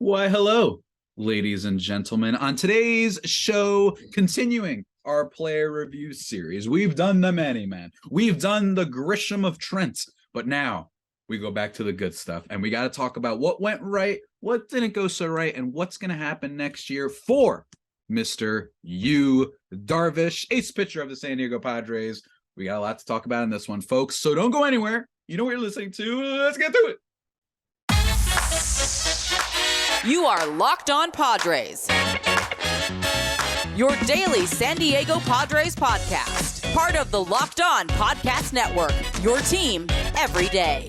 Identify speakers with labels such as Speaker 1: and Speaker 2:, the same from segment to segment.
Speaker 1: Why, hello, ladies and gentlemen. On today's show, continuing our player review series, we've done the many, man. We've done the Grisham of Trent, but now we go back to the good stuff, and we got to talk about what went right, what didn't go so right, and what's going to happen next year for Mr. Yu Darvish, ace pitcher of the San Diego Padres. We got a lot to talk about in this one, folks, so don't go anywhere. You know what you're listening to. Let's get to it.
Speaker 2: You are Locked On Padres, your daily San Diego Padres podcast. Part of the Locked On Podcast Network, your team every day.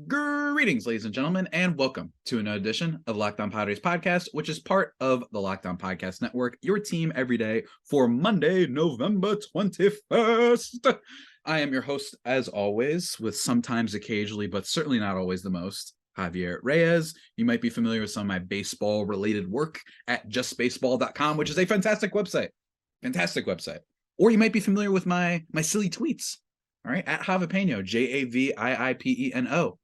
Speaker 1: Greetings, ladies and gentlemen, and welcome to another edition of Locked On Padres podcast, which is part of the Locked On Podcast Network, your team every day for Monday, November 21st. I am your host, as always, with sometimes, occasionally, but certainly not always the most, Javier Reyes. You might be familiar with some of my baseball-related work at justbaseball.com, which is a fantastic website. Fantastic website. Or you might be familiar with my silly tweets, all right, at Javipeno, Javiipeno.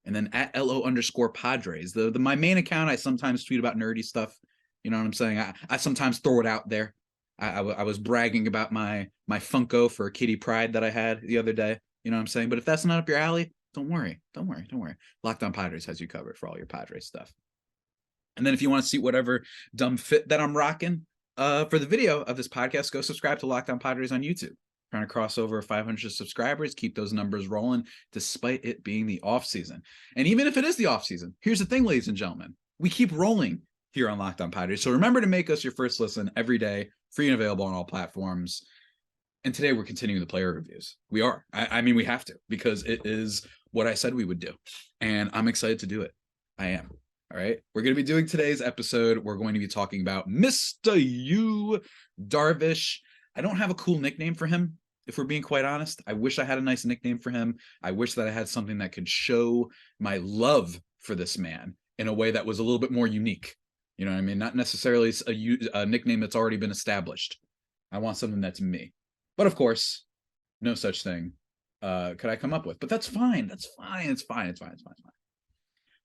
Speaker 1: And then at LO_Padres. My main account, I sometimes tweet about nerdy stuff. You know what I'm saying? I sometimes throw it out there. I was bragging about my Funko for Kitty Pride that I had the other day. You know what I'm saying? But if that's not up your alley, don't worry. Locked On Padres has you covered for all your Padres stuff. And then if you want to see whatever dumb fit that I'm rocking for the video of this podcast, go subscribe to Locked On Padres on YouTube. Trying to cross over 500 subscribers, keep those numbers rolling, despite it being the off season. And even if it is the off season, here's the thing, ladies and gentlemen, we keep rolling here on Locked On Padres. So remember to make us your first listen every day, free and available on all platforms. And today we're continuing the player reviews. We are. I mean, we have to, because it is what I said we would do. And I'm excited to do it. I am. All right. We're going to be doing today's episode. We're going to be talking about Mr. Yu Darvish. I don't have a cool nickname for him. If we're being quite honest, I wish I had a nice nickname for him. I wish that I had something that could show my love for this man in a way that was a little bit more unique. You know what I mean? Not necessarily a nickname that's already been established. I want something that's me. But of course, no such thing could I come up with. But that's fine. It's fine.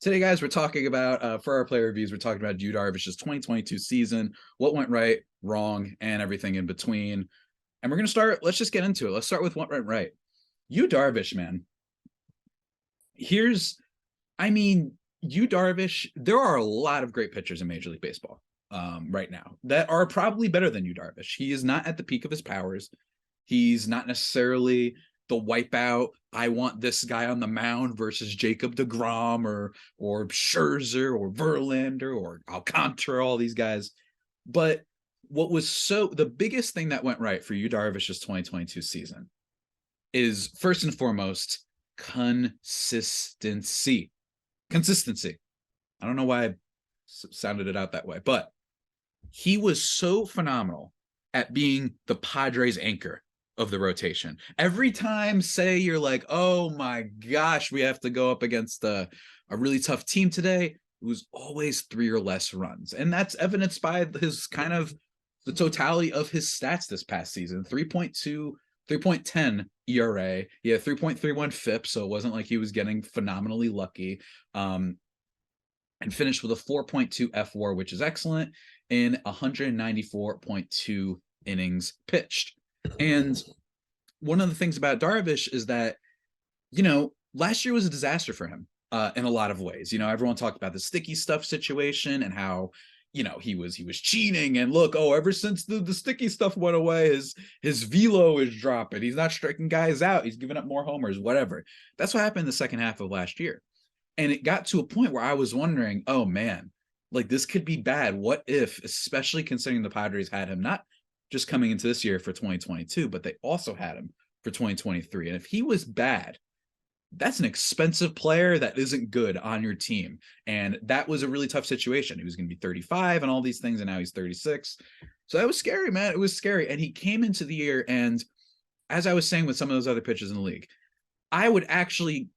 Speaker 1: Today, guys, we're talking about, for our player reviews, we're talking about Yu Darvish's 2022 season, what went right, wrong, and everything in between. And we're going to start, let's just get into it. Let's start with what went right. Yu Darvish, man. Yu Darvish, there are a lot of great pitchers in Major League Baseball right now that are probably better than Yu Darvish. He is not at the peak of his powers. He's not necessarily the wipeout, I want this guy on the mound versus Jacob deGrom or Scherzer or Verlander or Alcantara, all these guys. But what was the biggest thing that went right for Yu Darvish's 2022 season is, first and foremost, consistency. I don't know why I sounded it out that way, but he was so phenomenal at being the Padres anchor of the rotation. Every time, say you're like, oh my gosh, we have to go up against a really tough team today, it was always 3 or less runs. And that's evidenced by his kind of the totality of his stats this past season. 3.10 ERA. He had 3.31 FIP, so it wasn't like he was getting phenomenally lucky. And finished with a 4.2 FWAR, which is excellent, in 194.2 innings pitched. And one of the things about Darvish is that, last year was a disaster for him in a lot of ways. Everyone talked about the sticky stuff situation and how, he was cheating, and look, ever since the sticky stuff went away, his velo is dropping. He's not striking guys out. He's giving up more homers, whatever. That's what happened in the second half of last year. And it got to a point where I was wondering, oh man, like this could be bad. What if, especially considering the Padres had him not just coming into this year for 2022, but they also had him for 2023. And if he was bad, that's an expensive player that isn't good on your team. And that was a really tough situation. He was going to be 35 and all these things, and now he's 36. So that was scary, man. It was scary. And he came into the year, and as I was saying with some of those other pitchers in the league, I would actually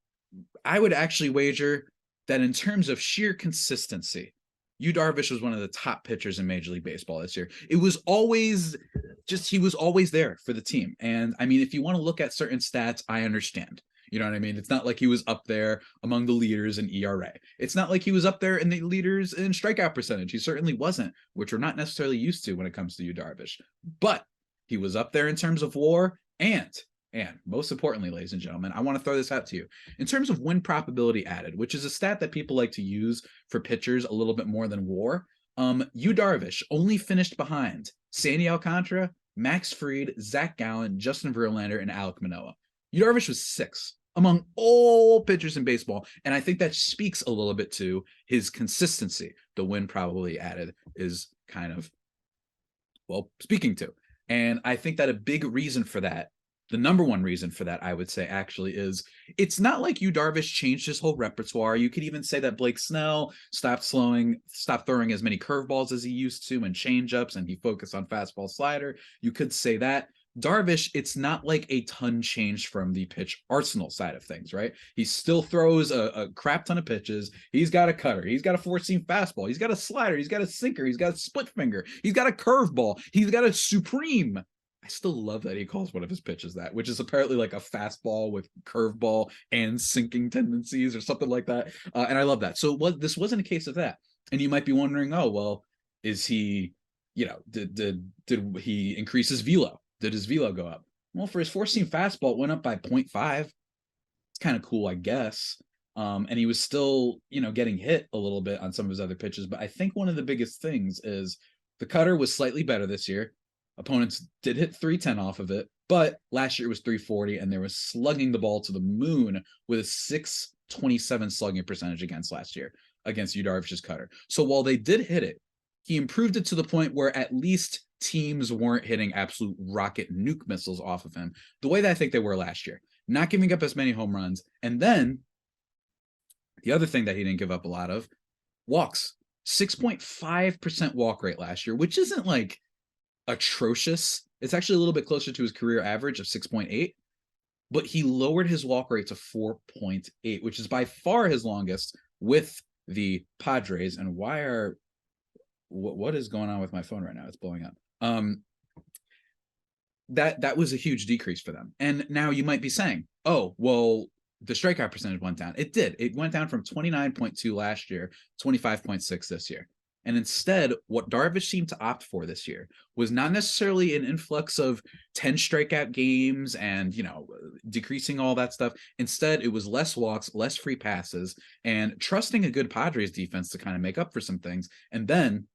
Speaker 1: wager that in terms of sheer consistency, Yu Darvish was one of the top pitchers in Major League Baseball this year. It was always just he was always there for the team. And I mean, if you want to look at certain stats, I understand. You know what I mean? It's not like he was up there among the leaders in ERA. It's not like he was up there in the leaders in strikeout percentage. He certainly wasn't, which we're not necessarily used to when it comes to Yu Darvish. But he was up there in terms of WAR and most importantly, ladies and gentlemen, I want to throw this out to you. In terms of win probability added, which is a stat that people like to use for pitchers a little bit more than WAR, Yu Darvish only finished behind Sandy Alcantara, Max Fried, Zach Gallen, Justin Verlander, and Alek Manoah. Yu Darvish was 6th among all pitchers in baseball, and I think that speaks a little bit to his consistency. The win probability added is kind of, well, speaking to. And I think that a big reason for that, the number one reason for that, I would say, actually, is it's not like Yu Darvish changed his whole repertoire. You could even say that Blake Snell stopped throwing as many curveballs as he used to and changeups, and he focused on fastball slider. You could say that. Darvish, it's not like a ton changed from the pitch arsenal side of things, right? He still throws a crap ton of pitches. He's got a cutter. He's got a four-seam fastball. He's got a slider. He's got a sinker. He's got a split finger. He's got a curveball. He's got a supreme. I still love that he calls one of his pitches that, which is apparently like a fastball with curveball and sinking tendencies or something like that. And I love that. So this wasn't a case of that. And you might be wondering, oh, well, is he, did he increase his velo? Did his velo go up? Well, for his four-seam fastball, it went up by 0.5. It's kind of cool, I guess. And he was still, getting hit a little bit on some of his other pitches. But I think one of the biggest things is the cutter was slightly better this year. Opponents did hit 310 off of it, but last year it was 340, and they were slugging the ball to the moon with a 627 slugging percentage against Yu Darvish's cutter. So while they did hit it, he improved it to the point where at least teams weren't hitting absolute rocket nuke missiles off of him the way that I think they were last year, not giving up as many home runs. And then the other thing that he didn't give up a lot of, walks. 6.5% walk rate last year, which isn't like atrocious. It's actually a little bit closer to his career average of 6.8, but he lowered his walk rate to 4.8, which is by far his longest with the Padres. And what is going on with my phone right now? It's blowing up. That was a huge decrease for them. And now you might be saying, oh, well, the strikeout percentage went down. It did. It went down from 29.2 last year, 25.6 this year. And instead, what Darvish seemed to opt for this year was not necessarily an influx of 10 strikeout games and, decreasing all that stuff. Instead, it was less walks, less free passes, and trusting a good Padres defense to kind of make up for some things. And then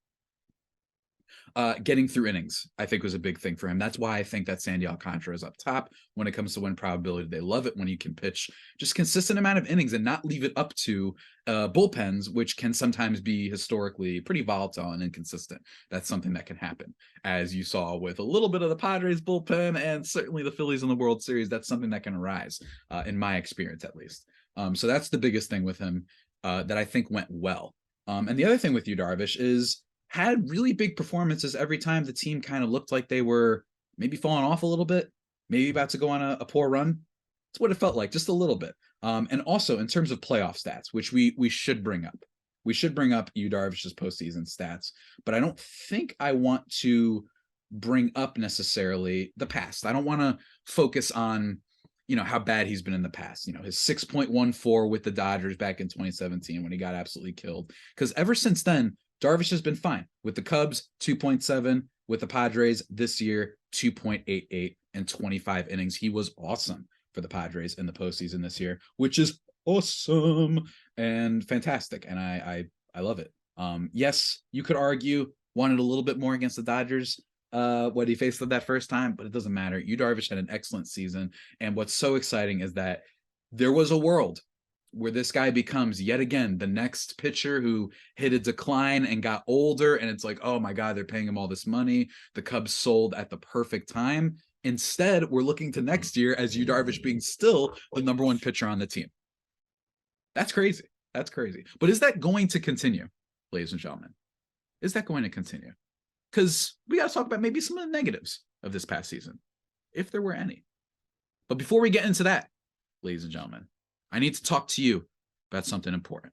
Speaker 1: getting through innings, I think, was a big thing for him. That's why I think that Sandy Alcantara is up top when it comes to win probability. They love it when you can pitch just consistent amount of innings and not leave it up to bullpens, which can sometimes be historically pretty volatile and inconsistent. That's something that can happen, as you saw with a little bit of the Padres bullpen and certainly the Phillies in the World Series. That's something that can arise, in my experience, at least. So that's the biggest thing with him that I think went well. And the other thing with Yu Darvish is had really big performances every time the team kind of looked like they were maybe falling off a little bit, maybe about to go on a poor run. That's what it felt like, just a little bit. And also in terms of playoff stats, which we should bring up. We should bring up Yu Darvish's postseason stats, but I don't think I want to bring up necessarily the past. I don't want to focus on, how bad he's been in the past. His 6.14 with the Dodgers back in 2017 when he got absolutely killed. Because ever since then, Darvish has been fine. With the Cubs, 2.7. With the Padres this year, 2.88 and 25 innings. He was awesome for the Padres in the postseason this year, which is awesome and fantastic. And I love it. Yes, you could argue wanted a little bit more against the Dodgers when he faced them that first time, but it doesn't matter. Yu Darvish had an excellent season. And what's so exciting is that there was a world where this guy becomes yet again the next pitcher who hit a decline and got older. And it's like, oh my God, they're paying him all this money. The Cubs sold at the perfect time. Instead, we're looking to next year as Yu Darvish being still the number one pitcher on the team. That's crazy. That's crazy. But is that going to continue, ladies and gentlemen? Is that going to continue? Because we got to talk about maybe some of the negatives of this past season, if there were any. But before we get into that, ladies and gentlemen, I need to talk to you about something important.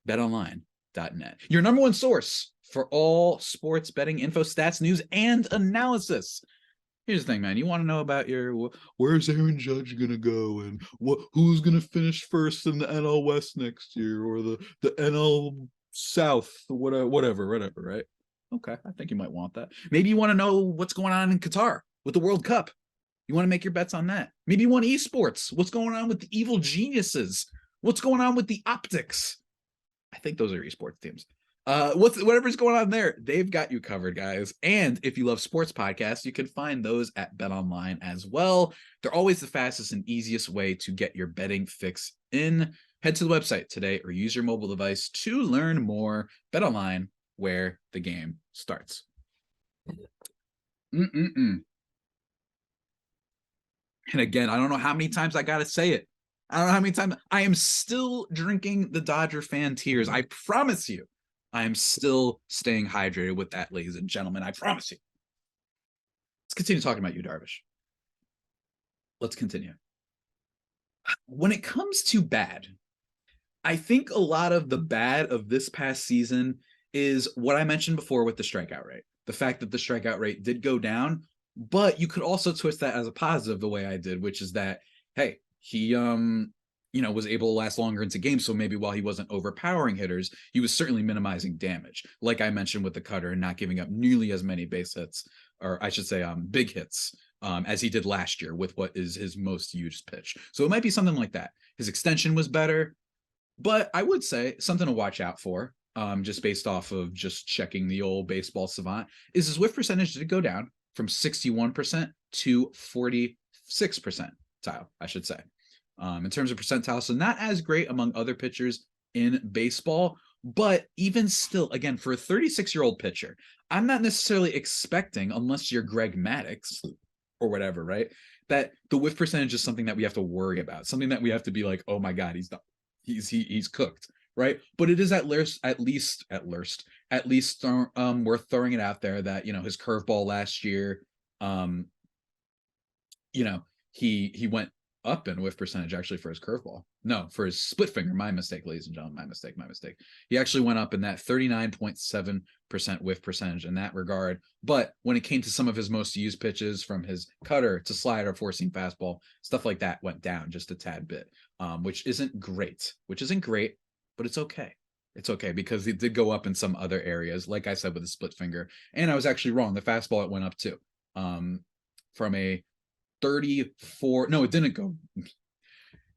Speaker 1: BetOnline.net, your number one source for all sports betting info, stats, news, and analysis. Here's the thing, man. You want to know about where's Aaron Judge gonna go, and who's gonna finish first in the NL West next year, or the NL South, whatever, right? Okay, I think you might want that. Maybe you want to know what's going on in Qatar with the World Cup. You want to make your bets on that. Maybe you want esports. What's going on with the evil geniuses? What's going on with the optics? I think those are esports teams. Whatever's going on there, they've got you covered, guys. And if you love sports podcasts, you can find those at BetOnline as well. They're always the fastest and easiest way to get your betting fix in. Head to the website today or use your mobile device to learn more. BetOnline, where the game starts. And again, I don't know how many times I got to say it. I don't know how many times. I am still drinking the Dodger fan tears. I promise you. I am still staying hydrated with that, ladies and gentlemen. I promise you. Let's continue talking about Yu Darvish. Let's continue. When it comes to bad, I think a lot of the bad of this past season is what I mentioned before with the strikeout rate. The fact that the strikeout rate did go down, but you could also twist that as a positive the way I did, which is that, hey, he was able to last longer into games. So maybe while he wasn't overpowering hitters, he was certainly minimizing damage. Like I mentioned with the cutter and not giving up nearly as many base hits, or I should say big hits, as he did last year with what is his most used pitch. So it might be something like that. His extension was better, but I would say something to watch out for, just based off of just checking the old baseball savant, is his whiff percentage did go down from 61% to 46%, I should say. In terms of percentile, so not as great among other pitchers in baseball, but even still, again, for a 36-year-old pitcher, I'm not necessarily expecting, unless you're Greg Maddux or whatever, right, that the whiff percentage is something that we have to worry about, something that we have to be like, oh my God, he's cooked, right? But it is at least worth throwing it out there that, his curveball last year, he went up in whiff percentage actually for his curveball. No, for his split finger. My mistake, ladies and gentlemen. My mistake. He actually went up in that 39.7% whiff percentage in that regard. But when it came to some of his most used pitches, from his cutter to slider, four-seam fastball, stuff like that went down just a tad bit, which isn't great, but it's okay. It's okay because it did go up in some other areas, like I said, with the split finger. And I was actually wrong. The fastball, it went up too. From a 34, no, it didn't go.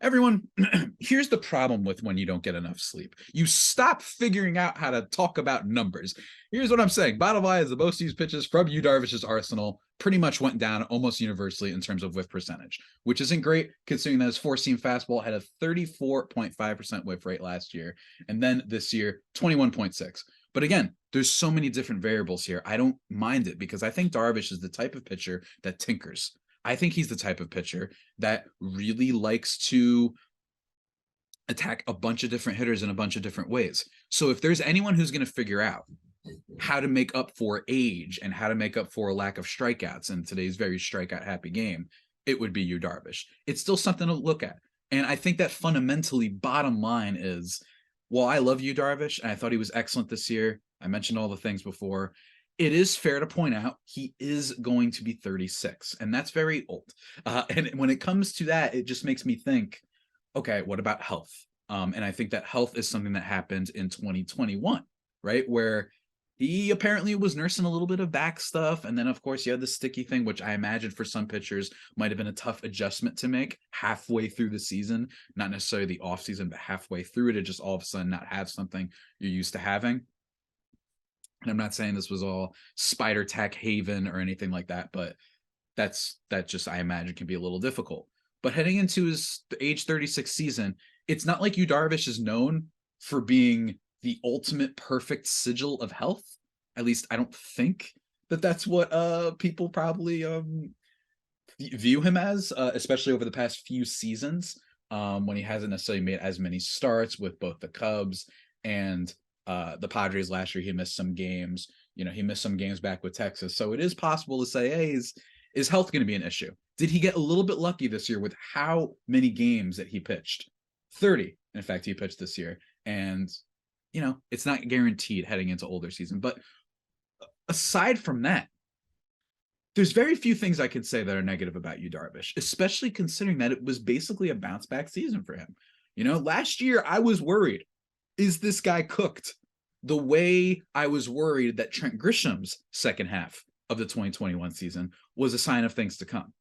Speaker 1: Everyone, here's the problem with when you don't get enough sleep. You stop figuring out how to talk about numbers. Here's what I'm saying. Bottom line is the most used pitches from Yu Darvish's arsenal pretty much went down almost universally in terms of whiff percentage, which isn't great considering that his four-seam fastball had a 34.5% whiff rate last year, and then this year, 21.6. But again, there's so many different variables here. I don't mind it because I think Darvish is the type of pitcher that tinkers. I think he's the type of pitcher that really likes to attack a bunch of different hitters in a bunch of different ways. So if there's anyone who's going to figure out how to make up for age and how to make up for a lack of strikeouts in today's very strikeout happy game, it would be Yu Darvish. It's still something to look at. And I think that fundamentally, bottom line is, while I love Yu Darvish and I thought he was excellent this year, I mentioned all the things before, it is fair to point out he is going to be 36, and that's very old. And when it comes to that, it just makes me think, okay, what about health? And I think that health is something that happened in 2021, right? Where he apparently was nursing a little bit of back stuff. And then, of course, you had the sticky thing, which I imagine for some pitchers might have been a tough adjustment to make halfway through the season, not necessarily the off season, but halfway through it, to just all of a sudden not have something you're used to having. And I'm not saying this was all spider tack haven or anything like that, but that just, I imagine, can be a little difficult. But heading into his age 36 season, it's not like Yu Darvish is known for being the ultimate perfect sigil of health. At least I don't think that that's what people probably view him as, especially over the past few seasons, when he hasn't necessarily made as many starts with both the Cubs and the Padres last year. He missed some games. He missed some games back with Texas. So it is possible to say, hey, is health going to be an issue? Did he get a little bit lucky this year with how many games that he pitched? 30, in fact, he pitched this year. And it's not guaranteed heading into older season. But aside from that, there's very few things I could say that are negative about Yu Darvish, especially considering that it was basically a bounce back season for him. Last year I was worried, is this guy cooked? The way I was worried that Trent Grisham's second half of the 2021 season was a sign of things to come.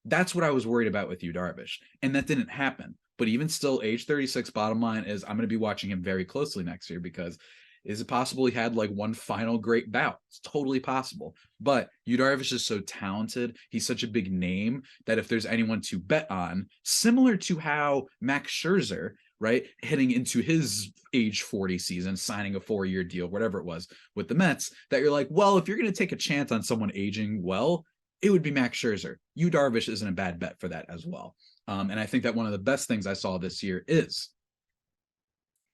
Speaker 1: That's what I was worried about with Yu Darvish, and that didn't happen. But even still, age 36, bottom line is I'm going to be watching him very closely next year, because is it possible he had like one final great bout? It's totally possible. But Yu Darvish is so talented. He's such a big name that if there's anyone to bet on, similar to how Max Scherzer, right, heading into his age 40 season, signing a 4-year deal, whatever it was with the Mets, that you're like, well, if you're going to take a chance on someone aging well, it would be Max Scherzer. Yu Darvish isn't a bad bet for that as well. And I think that one of the best things I saw this year is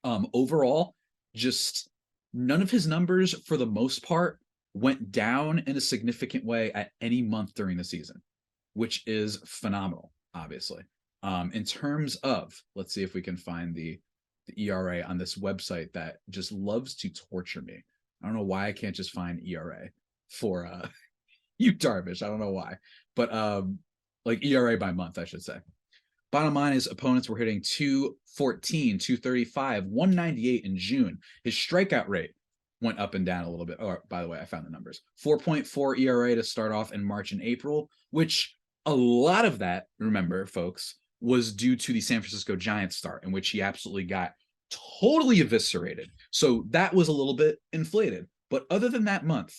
Speaker 1: overall, just none of his numbers for the most part went down in a significant way at any month during the season, which is phenomenal, obviously. In terms of, let's see if we can find the ERA on this website that just loves to torture me. I don't know why I can't just find ERA for Yu Darvish. I don't know why, but like ERA by month, I should say. Bottom line is opponents were hitting 214, 235, 198 in June. His strikeout rate went up and down a little bit. Oh, by the way, I found the numbers. 4.4 ERA to start off in March and April, which a lot of that, remember, folks, was due to the San Francisco Giants start, in which he absolutely got totally eviscerated. So that was a little bit inflated. But other than that month,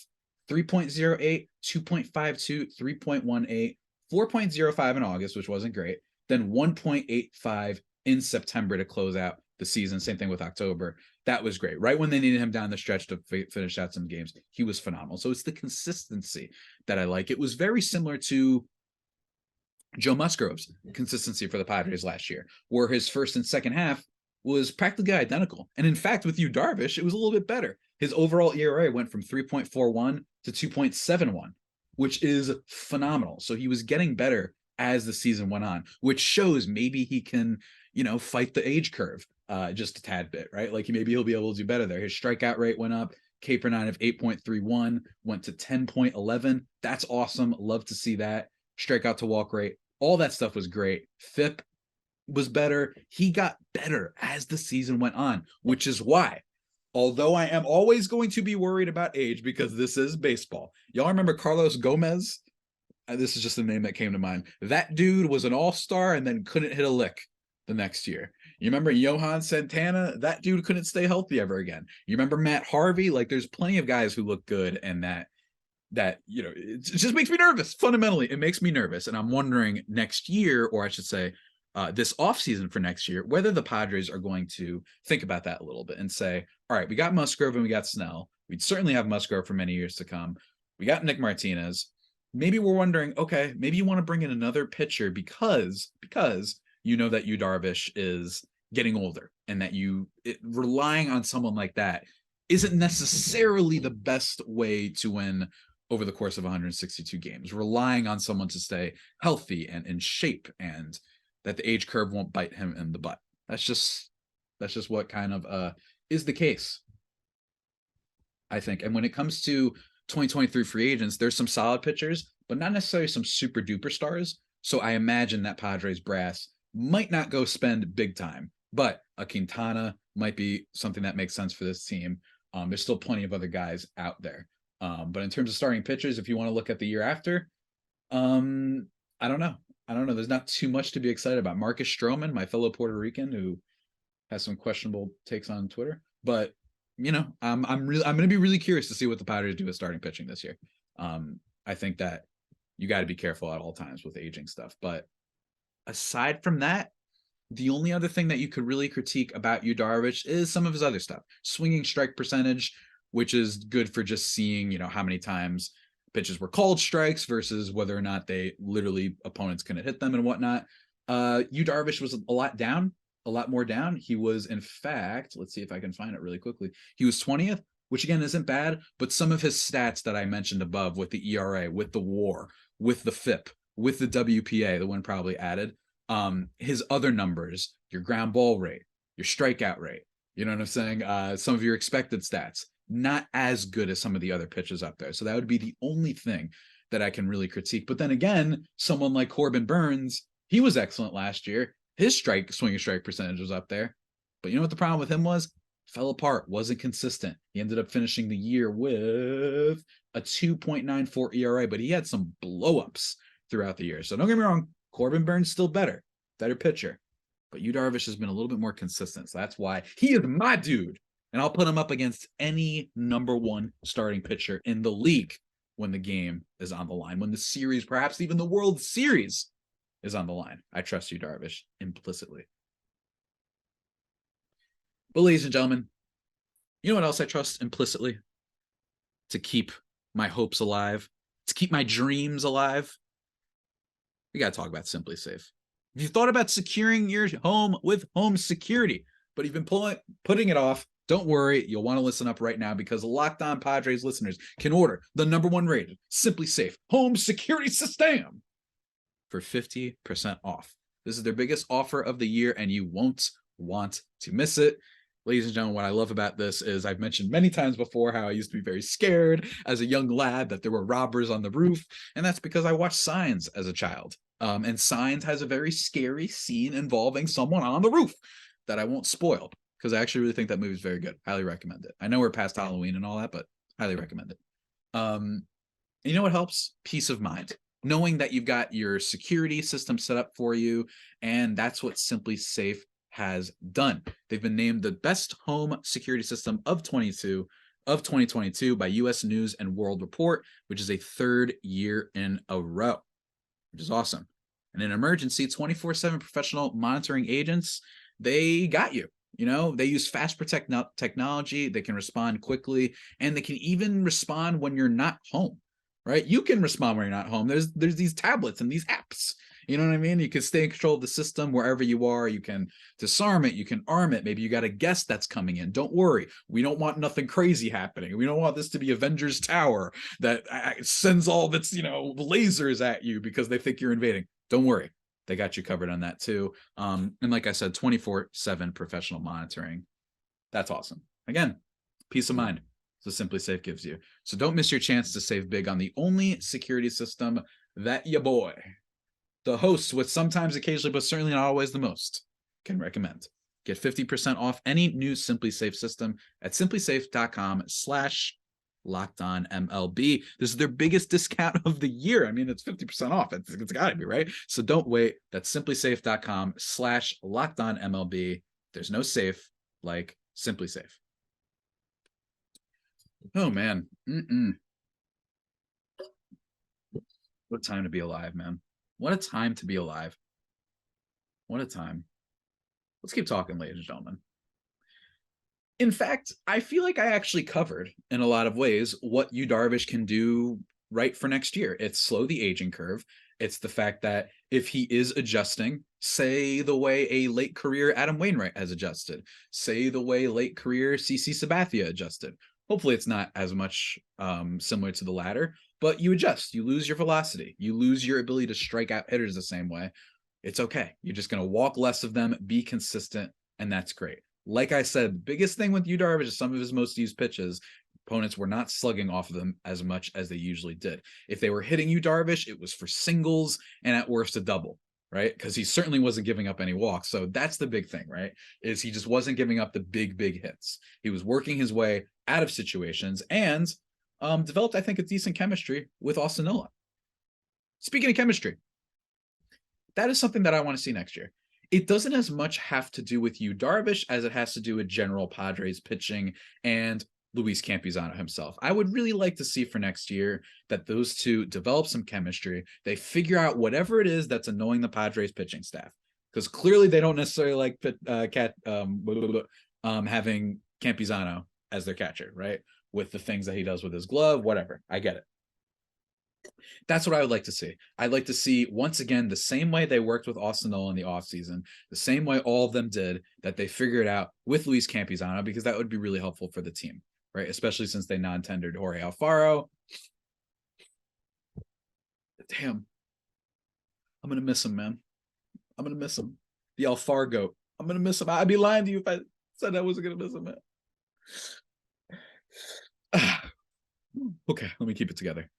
Speaker 1: 3.08, 2.52, 3.18, 4.05 in August, which wasn't great. Then 1.85 in September to close out the season. Same thing with October. That was great. Right when they needed him down the stretch to finish out some games, he was phenomenal. So it's the consistency that I like. It was very similar to Joe Musgrove's consistency for the Padres last year, where his first and second half was practically identical. And in fact, with Yu Darvish, it was a little bit better. His overall ERA went from 3.41 to 2.71, which is phenomenal. So he was getting better as the season went on, which shows maybe he can, fight the age curve just a tad bit, right? Like maybe he'll be able to do better there. His strikeout rate went up. K/9 of 8.31 went to 10.11. That's awesome. Love to see that. Strikeout to walk rate, all that stuff was great. FIP was better. He got better as the season went on, which is why, although I am always going to be worried about age because this is baseball. Y'all remember Carlos Gomez? This is just the name that came to mind. That dude was an all-star and then couldn't hit a lick the next year. You remember Johan Santana? That dude couldn't stay healthy ever again. You remember Matt Harvey? Like there's plenty of guys who look good, and that it just makes me nervous. Fundamentally, it makes me nervous. And I'm wondering next year, or I should say this offseason for next year, whether the Padres are going to think about that a little bit and say, all right, we got Musgrove and we got Snell. We'd certainly have Musgrove for many years to come. We got Nick Martinez. Maybe we're wondering, okay, maybe you want to bring in another pitcher because you know that Yu Darvish is getting older, and that relying on someone like that isn't necessarily the best way to win over the course of 162 games. Relying on someone to stay healthy and in shape, and that the age curve won't bite him in the butt. That's just what kind of is the case, I think. And when it comes to 2023 free agents, there's some solid pitchers, but not necessarily some super duper stars. So I imagine that Padres brass might not go spend big time, but a Quintana might be something that makes sense for this team. There's still plenty of other guys out there. But in terms of starting pitchers, if you want to look at the year after, I don't know. There's not too much to be excited about. Marcus Stroman, my fellow Puerto Rican, who has some questionable takes on Twitter, but I'm going to be really curious to see what the Padres do with starting pitching this year. I think that you got to be careful at all times with aging stuff. But aside from that, the only other thing that you could really critique about Yu Darvish is some of his other stuff. Swinging strike percentage, which is good for just seeing, how many times pitches were called strikes versus whether or not opponents couldn't hit them and whatnot. Yu Darvish was a lot more down. He was, in fact, let's see if I can find it really quickly. He was 20th, which again isn't bad, but some of his stats that I mentioned above with the ERA, with the WAR, with the FIP, with the WPA, the one probably added, his other numbers, your ground ball rate, your strikeout rate, You know what I'm saying? Some of your expected stats, not as good as some of the other pitchers up there. So that would be the only thing that I can really critique. But then again, someone like Corbin Burns, he was excellent last year. His swinging strike percentage was up there. But you know what the problem with him was? Fell apart, wasn't consistent. He ended up finishing the year with a 2.94 ERA, but he had some blowups throughout the year. So don't get me wrong, Corbin Burns still better pitcher. But Yu Darvish has been a little bit more consistent. So that's why he is my dude. And I'll put him up against any number one starting pitcher in the league when the game is on the line, when the series, perhaps even the World Series, is on the line. I trust Yu Darvish implicitly. But ladies and gentlemen, you know what else I trust implicitly? To keep my hopes alive, to keep my dreams alive? We got to talk about Simply Safe. If you thought about securing your home with home security, but you've been putting it off, don't worry. You'll want to listen up right now because Locked On Padres listeners can order the number one rated Simply Safe home security system for 50% off. This is their biggest offer of the year, and you won't want to miss it. Ladies and gentlemen, what I love about this is I've mentioned many times before how I used to be very scared as a young lad that there were robbers on the roof, and that's because I watched Signs as a child. And Signs has a very scary scene involving someone on the roof that I won't spoil because I actually really think that movie is very good. Highly recommend it. I know we're past Halloween and all that, but highly recommend it. You know what helps? Peace of mind. Knowing that you've got your security system set up for you, and that's what Simply Safe has done. They've been named the best home security system of 2022 by U.S. News and World Report, which is a third year in a row, which is awesome. And in emergency, 24/7 professional monitoring agents, they got you. You know, they use fast protect technology. They can respond quickly, and they can even respond when you're not home, right? You can respond when you're not home. There's these tablets and these apps. You know what I mean? You can stay in control of the system wherever you are. You can disarm it. You can arm it. Maybe you got a guest that's coming in. Don't worry. We don't want nothing crazy happening. We don't want this to be Avengers Tower that sends all of its, lasers at you because they think you're invading. Don't worry. They got you covered on that too. And like I said, 24/7 professional monitoring. That's awesome. Again, peace of mind. So Simply Safe gives you. So don't miss your chance to save big on the only security system that your boy, the host with sometimes, occasionally, but certainly not always the most, can recommend. Get 50% off any new Simply Safe system at simplysafe.com/LockedOnMLB. This is their biggest discount of the year. I mean, it's 50% off. It's got to be, right? So don't wait. That's simplysafe.com/LockedOnMLB. There's no safe like Simply Safe. Oh, man. What a time to be alive, man. What a time to be alive. What a time. Let's keep talking, ladies and gentlemen. In fact, I feel like I actually covered in a lot of ways what Yu Darvish can do right for next year. It's slow the aging curve. It's the fact that if he is adjusting, say the way a late career Adam Wainwright has adjusted, say the way late career CC Sabathia adjusted. Hopefully it's not as much similar to the latter, but you adjust. You lose your velocity. You lose your ability to strike out hitters the same way. It's okay. You're just going to walk less of them, be consistent, and that's great. Like I said, the biggest thing with Yu Darvish is some of his most used pitches, opponents were not slugging off of them as much as they usually did. If they were hitting Yu Darvish, it was for singles and at worst a double, right? Because he certainly wasn't giving up any walks. So that's the big thing, right? Is he just wasn't giving up the big hits. He was working his way out of situations and developed, I think, a decent chemistry with Austin Nola. Speaking of chemistry, that is something that I want to see next year. It doesn't as much have to do with Yu Darvish as it has to do with general Padres pitching and Luis Campusano himself. I would really like to see for next year that those two develop some chemistry. They figure out whatever it is that's annoying the Padres pitching staff, because clearly they don't necessarily like having Campusano as their catcher, right? With the things that he does with his glove, whatever. I get it. That's what I would like to see. I'd like to see, once again, the same way they worked with Austin Nola in the offseason, the same way all of them did, that they figured out with Luis Campusano, because that would be really helpful for the team, right? Especially since they non-tendered Jorge Alfaro. Damn. I'm going to miss him, man. I'm going to miss him. The Alfaro goat. I'm going to miss him. I'd be lying to you if I Said I wasn't gonna miss him. Okay, let me keep it together.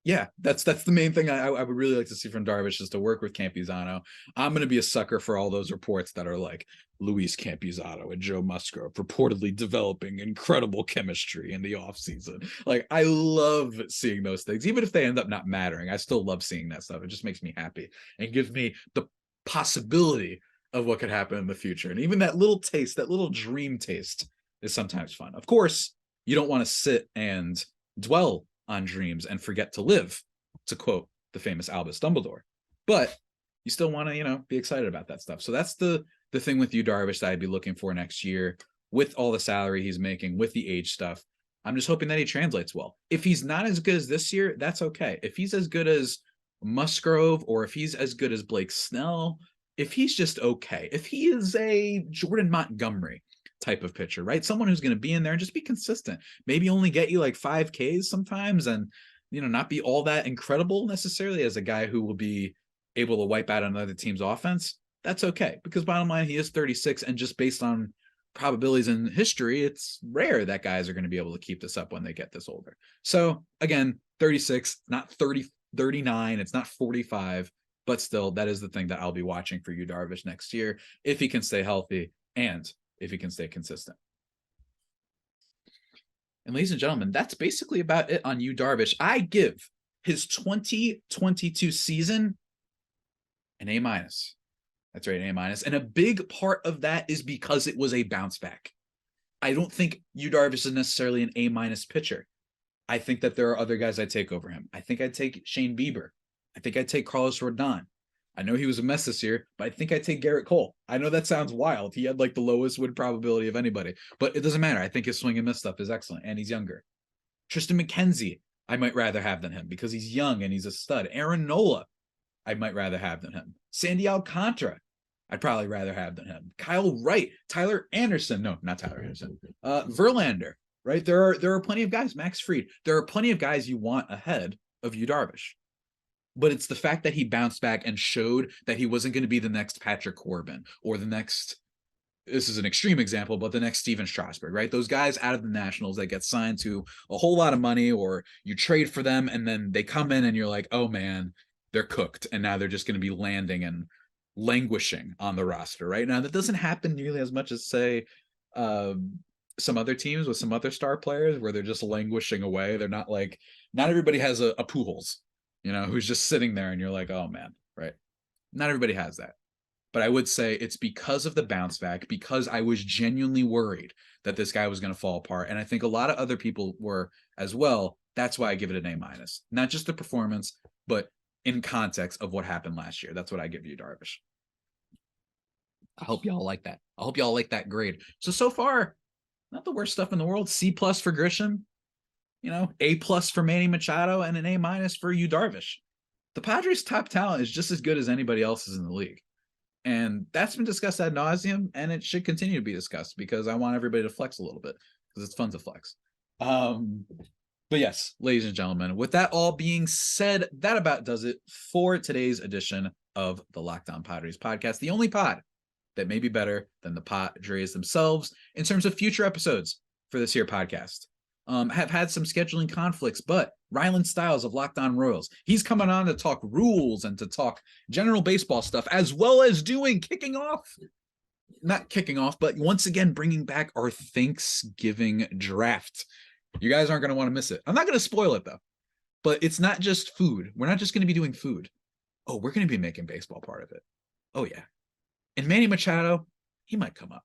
Speaker 1: Yeah, that's the main thing I would really like to see from Darvish is to work with Campusano. I'm going to be a sucker for all those reports that are like Luis Campusano and Joe Musgrove reportedly developing incredible chemistry in the offseason. Like, I love seeing those things, even if they end up not mattering. I still love seeing that stuff. It just makes me happy and gives me the possibility of what could happen in the future. And even that little taste, that little dream taste is sometimes fun. Of course, you don't want to sit and dwell on dreams and forget to live, to quote the famous Albus Dumbledore. But you still want to, be excited about that stuff. So that's the thing with Yu Darvish that I'd be looking for next year with all the salary he's making, with the age stuff. I'm just hoping that he translates well. If he's not as good as this year, that's okay. If he's as good as Musgrove, or if he's as good as Blake Snell, if he's just okay, if he is a Jordan Montgomery type of pitcher, right? Someone who's going to be in there and just be consistent, maybe only get you like 5 Ks sometimes, and not be all that incredible necessarily as a guy who will be able to wipe out another team's offense. That's okay, because bottom line, he is 36, and just based on probabilities in history, it's rare that guys are going to be able to keep this up when they get this older. So again, 36, not 30, 39, it's not 45, but still, that is the thing that I'll be watching for Yu Darvish next year, if he can stay healthy and if he can stay consistent. And ladies and gentlemen, that's basically about it on Yu Darvish. I give his 2022 season an A-. That's right, an A-. And a big part of that is because it was a bounce back. I don't think Yu Darvish is necessarily an A- pitcher. I think that there are other guys I'd take over him. I think I'd take Shane Bieber. I think I'd take Carlos Rodon. I know he was a mess this year, but I think I'd take Garrett Cole. I know that sounds wild. He had like the lowest win probability of anybody, but it doesn't matter. I think his swing and miss stuff is excellent, and he's younger. Tristan McKenzie, I might rather have than him because he's young and he's a stud. Aaron Nola, I might rather have than him. Sandy Alcantara, I'd probably rather have than him. Kyle Wright, Tyler Anderson, no, not Tyler Anderson. Verlander, right? There are plenty of guys. Max Fried. There are plenty of guys you want ahead of Yu Darvish. But it's the fact that he bounced back and showed that he wasn't going to be the next Patrick Corbin or the next, this is an extreme example, but the next Steven Strasburg, right? Those guys out of the Nationals that get signed to a whole lot of money, or you trade for them and then they come in and you're like, oh man, they're cooked. And now they're just going to be landing and languishing on the roster, right? Now that doesn't happen nearly as much as, say, some other teams with some other star players where they're just languishing away. They're not like, not everybody has a Pujols, who's just sitting there and you're like, oh man, right? Not everybody has that. But I would say it's because of the bounce back, because I was genuinely worried that this guy was going to fall apart. And I think a lot of other people were as well. That's why I give it an A-. Not just the performance, but in context of what happened last year. That's what I give Yu Darvish. I hope y'all like that. I hope y'all like that grade. So far, not the worst stuff in the world. C+ for Grisham. A+ for Manny Machado, and an A- for Yu Darvish. The Padres' top talent is just as good as anybody else's in the league. And that's been discussed ad nauseum, and it should continue to be discussed because I want everybody to flex a little bit because it's fun to flex. But yes, ladies and gentlemen, with that all being said, that about does it for today's edition of the Locked On Padres podcast, the only pod that may be better than the Padres themselves in terms of future episodes for this here podcast. Have had some scheduling conflicts, but Rylan Stiles of Locked On Royals, he's coming on to talk rules and to talk general baseball stuff, as well as not kicking off, but once again, bringing back our Thanksgiving draft. You guys aren't going to want to miss it. I'm not going to spoil it though, but it's not just food. We're not just going to be doing food. Oh, we're going to be making baseball part of it. Oh yeah. And Manny Machado, he might come up.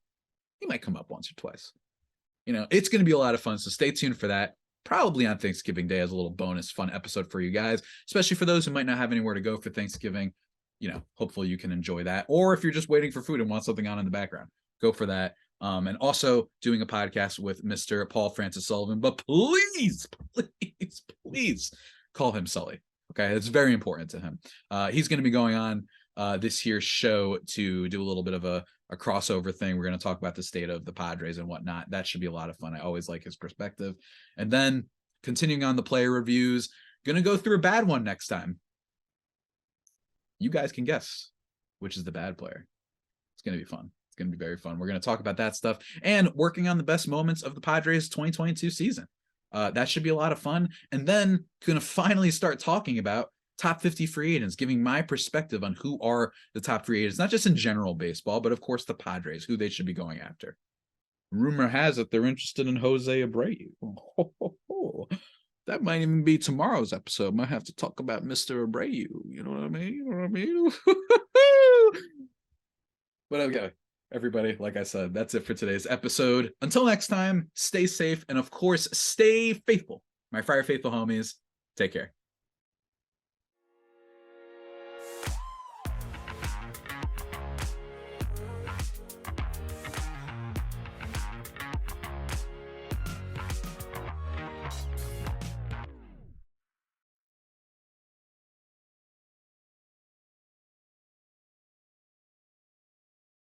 Speaker 1: He might come up once or twice. It's going to be a lot of fun, so stay tuned for that. Probably on Thanksgiving Day as a little bonus fun episode for you guys, especially for those who might not have anywhere to go for Thanksgiving. Hopefully you can enjoy that. Or if you're just waiting for food and want something on in the background, go for that. And also doing a podcast with Mr. Paul Francis Sullivan. But please call him Sully. Okay, it's very important to him. He's going to be going on this year's show to do a little bit of a crossover thing. We're going to talk about the state of the Padres and whatnot. That should be a lot of fun. I always like his perspective. And then continuing on the player reviews, going to go through a bad one next time. You guys can guess which is the bad player. going to be fun. It's going to be very fun. We're going to talk about that stuff and working on the best moments of the Padres 2022 season. That should be a lot of fun. And then going to finally start talking about top 50 free agents, giving my perspective on who are the top free agents, not just in general baseball, but of course the Padres, who they should be going after. Rumor has it they're interested in Jose Abreu. That might even be tomorrow's episode. Might have to talk about Mr. Abreu. You know what I mean? You know what I mean? But okay, everybody, like I said, that's it for today's episode. Until next time, stay safe and of course, stay faithful. My Friar Faithful homies, take care.